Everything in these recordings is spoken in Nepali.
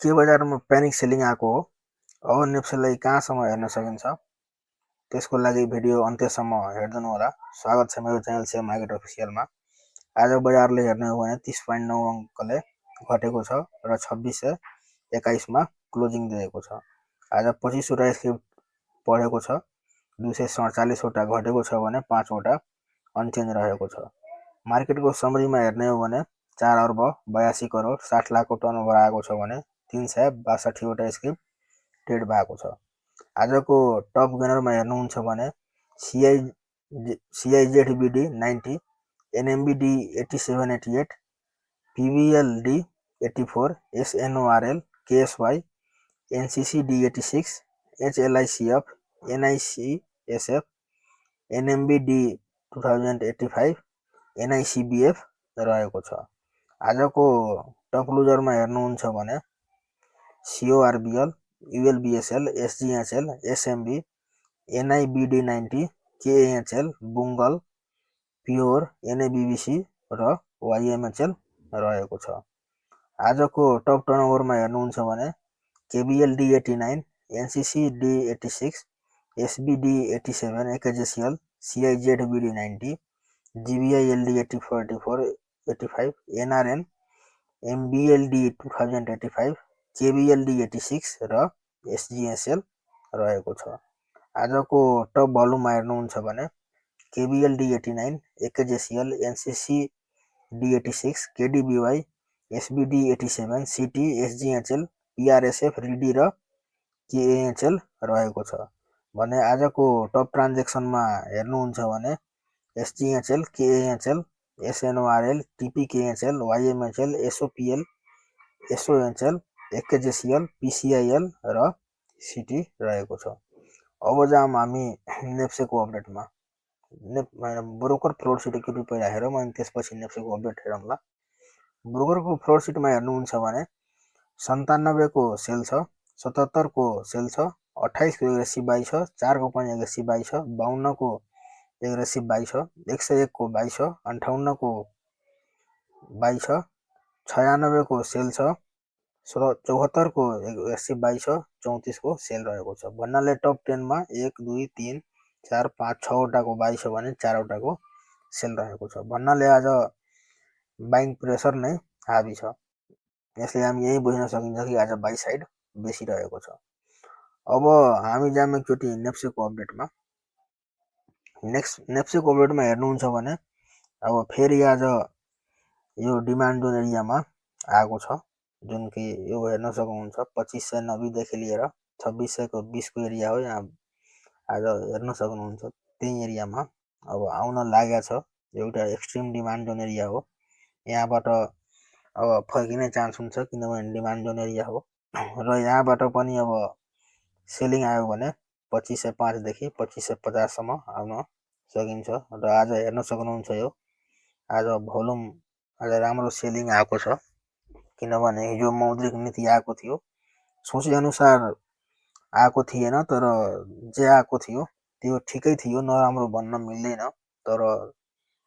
के बजारमा प्यानिक सेलिङ आएको हो, अब नेप्सेलाई कहाँसम्म हेर्न सकिन्छ, त्यसको लागि भिडियो अन्त्यसम्म हेरिदिनु होला। स्वागत छ मेरो च्यानल सेयर मार्केट अफिसियलमा। आज बजारले हेर्ने हो भने 30.9 अङ्कले घटेको छ र 2621 मा क्लोजिङ दिएको छ। आज 25 वटा स्क्रिप्ट पढेको छ, 247 वटा घटेको छ भने 5 वटा अनचेन्ज रहेको छ। मार्केटको समरीमा हेर्ने हो भने 4 अर्ब 82 करोड 60 लाखको टर्नओभर आएको छ भने 362 वटा स्क्रिप्ट ट्रेड भएको छ। आजको टप गेनरमा हेर्नुहुन्छ भने CIZBD 90, NMBD 8788, PVLD 84, SNORL, KSY, NCCD 86, HLICF, NICSF, NMBD 2085, NICBF रहेको छ। आजको टप लुजरमा हेर्नुहुन्छ भने CORBL, ULBSL, SGHL, SMB, NIBD 90, KAHL, बुङ्गल, प्योर, NABBC र YMHL रहेको छ। आजको टप टर्नओभरमा हेर्नुहुन्छ भने KBLD 89, NCCD 86, SBD 87, AKGCL, CIZBD 90, GBILD 84, 85, NRN, MBLD 2085, KBLD 86 र SGSL रहेको छ। आजको टप भल्युममा हेर्नुहुन्छ भने KBLD 89, AKGCL, NCCD 86, KDBY, SBD 87, CT, SGHL, PRSF, RIDI र KAHL रहेको छ भने आजको टप ट्रान्जेक्सनमा हेर्नुहुन्छ भने SGHL, KAHL, SNORL, TPKHL, YMHL, SOPL, SOHL, AKGCL, PCIL र CT रहेको छ। अब जाम हामी नेप्सेको अपडेटमा। ब्रोकर फ्लोर सिट एकचोटि पहिला हेरौँ अनि त्यसपछि नेप्सेको अपडेट हेरौँला। ब्रोकरको फ्लोर सिटमा हेर्नुहुन्छ भने 97 को सेल छ, 77 को सेल छ, 28 को एग्रेसिभ बाई छ, 4 को पनि एग्रेसिभ बाई छ, 52 को एग्रेसिभ बाई छ, 101 को बाई छ, 58 को बाई छ, 96 को सेल छ, 74 को एग्रेसिभ बाई छ, 34 को सेल रहेको छ। भन्नाले टप 10 मा 1 2 3 4 5 6 वटाको बाई छ भने 4 वटाको सेल रहेको छ। भन्नाले आज बाइङ प्रेसर नै हाबी छ। यसले हामी यही बुझ्न सकिन्छ कि आज बाई साइड बेसी रहेको छ। अब हामी जाम एकचोटि नेप्सेको अपडेटमा। नेप्सेको अपडेटमा हेर्नुहुन्छ भने अब फेरि आज यो डिमान्ड जोन एरियामा आएको छ, जुन कि यो हेर्न सक्नुहुन्छ 2590 देखि लिएर 2620 को एरिया हो। यहाँ आज हेर्न सक्नुहुन्छ त्यही एरियामा अब आउन लागेको छ। एउटा एक्सट्रिम डिमान्ड जोन एरिया हो। यहाँबाट अब फर्किने चान्स हुन्छ किनभने डिमान्ड जोन एरिया हो र यहाँबाट पनि अब सेलिङ आयो भने 2505 देखि 2550 सम्म आउन सकिन्छ र आज हेर्न सक्नुहुन्छ यो आज भोल्युम आज राम्रो सेलिङ आएको छ किनभने हिजो मौद्रिक नीति आएको थियो। सोचे अनुसार आएको थिएन, तर जे आएको थियो त्यो ठिकै थियो, नराम्रो भन्न मिल्दैन। तर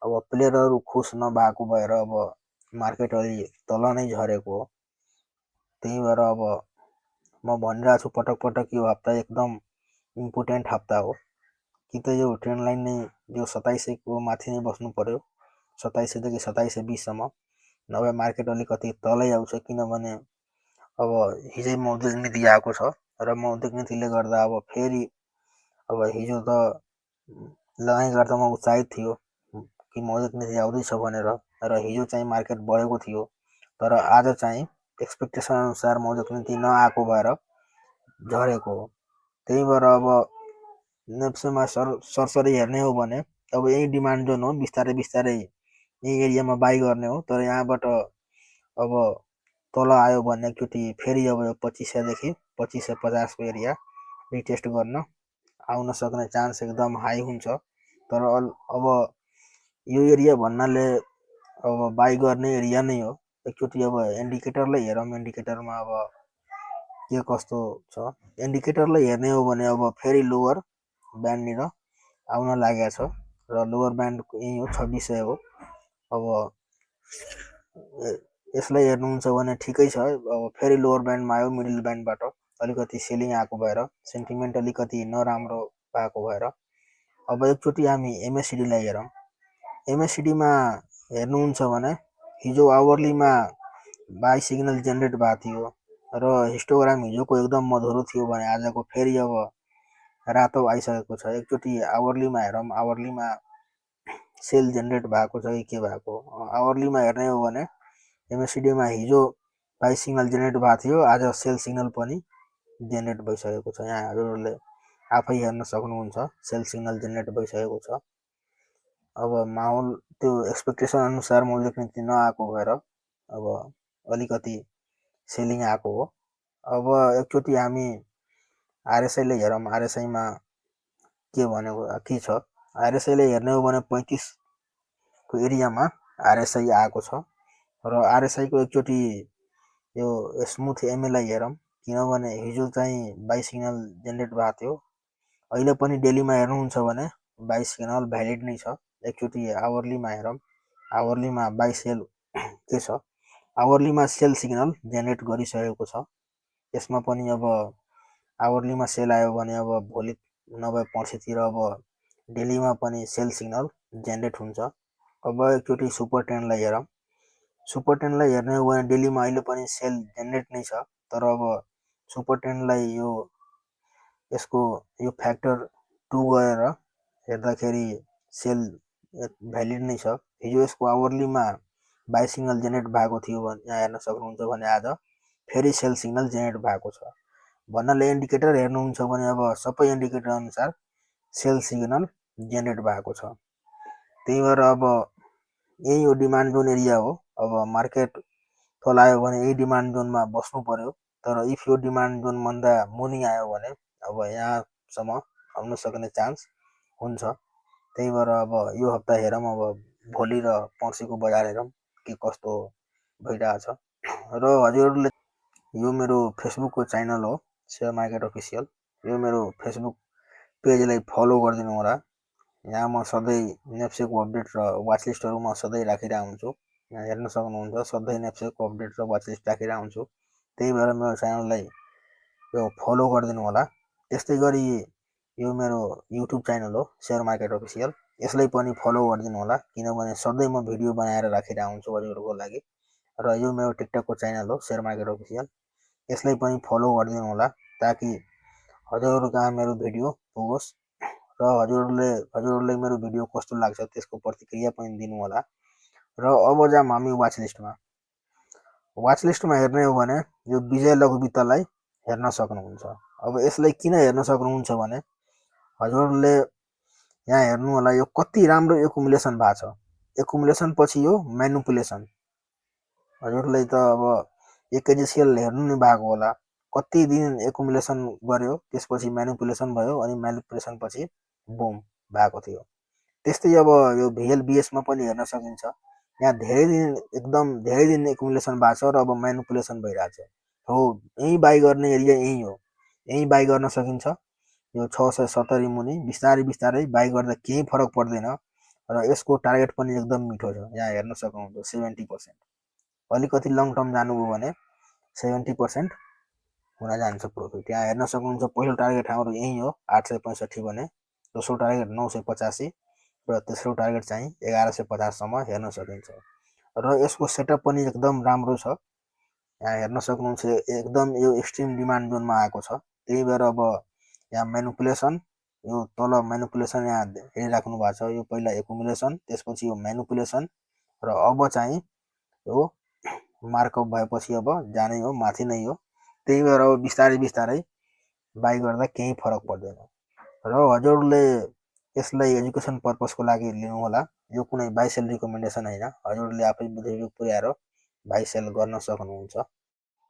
अब प्लेयरहरू खुस नभएको भएर अब मार्केट अलि तल नै झरेको हो। त्यही भएर अब म भनिरहेको छु पटक पटक यो हप्ता एकदम इम्पोर्टेन्ट हप्ता हो कि त यो ट्रेन्ड लाइन नै यो 2700 को माथि नै बस्नु पर्यो, 2700 देखि 2720 सम्म, नभए मार्केट अलिकति तलै आउँछ किनभने अब हिजै मौद्रिक नीति आएको छ र मौद्रिक नीतिले गर्दा अब फेरि अब हिजो त लगानीकर्तामा उत्साहित थियो कि मौद्रिक नीति आउँदैछ भनेर र हिजो चाहिँ मार्केट बढेको थियो, तर आज चाहिँ एक्सपेक्टेसन अनुसार मौद्रिक नीति नआएको भएर झरेको हो। त्यही भएर अब नेप्सेमा सरसरी हेर्ने हो भने अब यही डिमान्ड जोन हो, बिस्तारै बिस्तारै यही एरियामा बाई गर्ने हो। तर यहाँबाट अब तल आयो भने एकचोटि फेरि अब 2500 देखि 2550 को एरिया रिटेस्ट गर्न आउन सक्ने चान्स एकदम हाई हुन्छ। तर अब यो एरिया भन्नाले अब बाई गर्ने एरिया नै हो। एकचोटि अब इन्डिकेटरलाई हेरौँ, इन्डिकेटरमा अब के कस्तो छ। इन्डिकेटरलाई हेर्ने हो भने अब फेरि लोवर ब्यान्डनिर आउन लागेको छ र लोवर ब्यान्ड यही हो 2600 हो। अब यसलाई हेर्नुहुन्छ भने ठिकै छ। अब फेरि लोवर ब्यान्डमा आयो, मिडल ब्यान्डबाट अलिकति सेलिङ आएको भएर सेन्टिमेन्ट अलिकति नराम्रो भएको भएर अब एकचोटि हामी एमएससिडीलाई हेरौँ। एमएससिडीमा हेर्नुहुन्छ भने हिजो आवरलीमा बाई सिग्नल जेनेरेट भएको थियो र हिस्टोग्राम हिजोको एकदम मधुरो थियो भने आजको फेरि अब रातो आइसकेको छ। एकचोटि आवरलीमा हेरौँ, आवरलीमा सेल जेनेरेट भएको छ कि के भएको। आवरलीमा हेर्ने हो भने एमएससिडीमा हिजो बाई सिग्नल जेनेरेट भएको थियो, आज सेल सिग्नल पनि जेनेरेट भइसकेको छ। यहाँ हजुरहरूले आफै हेर्न सक्नुहुन्छ सेल सिग्नल जेनेरेट भइसकेको छ। अब माहौल त्यो एक्सपेक्टेसन अनुसार मौलिक नीति नआएको भएर अब अलिकति सेलिङ आएको हो। अब एकचोटि हामी आरएसआईलाई हेरौँ, आरएसआईमा के भनेको के छ। आरएसआईलाई हेर्ने हो भने 35 को एरियामा आरएसआई आएको छ र आरएसआईको एकचोटि यो स्मुथ एमएलाई हेरौँ, किनभने हिजो चाहिँ बाई सिग्नल जेनेरेट भएको थियो। अहिले पनि डेलीमा हेर्नुहुन्छ भने बाई सिग्नल भ्यालिड नै छ। एकचोटि आवरलीमा हेरौँ, आवरलीमा बाई सेल के छ। आवरलीमा सेल सिग्नल जेनेरेट गरिसकेको छ। यसमा पनि अब आवरलीमा सेल आयो भने अब भोलि नभए पर्सितिर अब डेलीमा पनि सेल सिग्नल जेनेरेट हुन्छ। अब एकचोटि सुपर ट्रेन्डलाई हेरौँ, सुपर ट्रेन्डलाई हेर्ने हो भने डेलीमा अहिले पनि सेल जेनेरेट नै छ, तर अब सुपर ट्रेन्डलाई यसको यो फ्याक्टर 2 गएर हेर्दाखेरि सेल भ्यालिड नै छ। हिजो यसको आवरलीमा बाई सिग्नल जेनेरेट भएको थियो भने यहाँ हेर्न सक्नुहुन्छ भने आज फेरि सेल सिग्नल जेनेरेट भएको छ। भन्नाले इन्डिकेटर हेर्नुहुन्छ भने अब सबै इन्डिकेटर अनुसार सेल सिग्नल जेनेरेट भएको छ। त्यही भएर अब यही हो डिमान्ड जोन एरिया हो। अब मार्केट तल आयो भने यही डिमान्ड जोनमा बस्नु पर्यो, तर इफ यो डिमान्ड जोनभन्दा मुनि आयो भने अब यहाँसम्म आउन सक्ने चान्स हुन्छ। त्यही भएर अब यो हप्ता हेरौँ, अब भोलि र पर्सिको बजार हेरौँ के कस्तो भइरहेछ। र हजुरहरूले यो मेरो फेसबुकको च्यानल हो सेयर मार्केट अफिसियल, यो मेरो फेसबुक पेजलाई फलो गरिदिनु होला। यहाँ म सधैँ नेप्सेको अपडेट र वाचलिस्टहरू म सधैँ राखिरहेको हुन्छु। यहाँ हेर्न सक्नुहुन्छ सधैँ नेप्सेको अपडेट र वाचलिस्ट राखिरहेको हुन्छु। त्यही भएर मेरो च्यानललाई यो फलो गरिदिनु होला। त्यस्तै गरी यो मेरो युट्युब च्यानल हो सेयर मार्केट अफिसियल, यसलाई पनि फलो गरिदिनु होला, किनभने सधैँ म भिडियो बनाएर राखिरहेको हुन्छु हजुरहरूको लागि। र यो मेरो टिकटकको च्यानल हो सेयर मार्केट अफिसियल, यसलाई पनि फलो गरिदिनु होला ताकि हजुरहरू कहाँ मेरो भिडियो पुगोस् र हजुरहरूलाई मेरो भिडियो कस्तो लाग्छ त्यसको प्रतिक्रिया पनि दिनु होला। र अब जाम हामी वाचलिस्टमा हेर्ने हो भने यो विजय लघुवित्तलाई हेर्न सक्नुहुन्छ। अब यसलाई किन हेर्न सक्नुहुन्छ भने हजुरहरूले यहाँ हेर्नु होला यो कति राम्रो एकुमुलेसन भएको छ। एकुमुलेसन पछि यो म्यानुपुलेसन, हजुरहरूलाई त अब एकेजिसिएल हेर्नु नै भएको होला, कति दिन एकुमुलेसन गर्यो त्यसपछि म्यानुपुलेसन भयो अनि म्यानुपुलेसन पछि बुम भएको थियो। त्यस्तै अब यो भिएलबिएसमा पनि हेर्न सकिन्छ, यहाँ एकदम धेरै दिन एकुमुलेसन भएको छ र अब म्यानुपुलेसन भइरहेछ। हो यहीँ बाई गर्ने एरिया यहीँ हो, यहीँ बाई गर्न सकिन्छ। यो 670 मुनि बिस्तारै बिस्तारै बाई गर्दा केही फरक पर्दैन र यसको टार्गेट पनि एकदम मिठो छ। यहाँ हेर्न सक्नुहुन्छ 70%, अलिकति लङ टर्म जानुभयो भने 70% हुन जान्छ प्रफिट। यहाँ हेर्न सक्नुहुन्छ पहिलो टार्गेट हाम्रो यहीँ हो 865 भने, दोस्रो टार्गेट 985 र तेस्रो टार्गेट चाहिँ 1150सम्म हेर्न सकिन्छ। र यसको सेटअप पनि एकदम राम्रो छ। यहाँ हेर्न सक्नुहुन्छ एकदम यो एक्सट्रिम डिमान्ड जोनमा आएको छ। त्यही भएर अब यहाँ म्यानुपुलेसन, यो तल म्यानुपुलेसन यहाँ हेरिराख्नु भएको छ। यो पहिला एकुमुलेसन, त्यसपछि यो म्यानुपुलेसन र अब चाहिँ यो मार्कअप भएपछि अब जानै हो, माथि नै हो। त्यही भएर अब बिस्तारै बिस्तारै बाई गर्दा केही फरक पर्दैन। र हजुरहरूले यसलाई एजुकेसन पर्पसको लागि लिनु होला, यो कुनै बाई सेल रिकमेन्डेसन होइन। हजुरहरूले आफै बुझेर पुर्याएर बाई सेल गर्न सक्नुहुन्छ।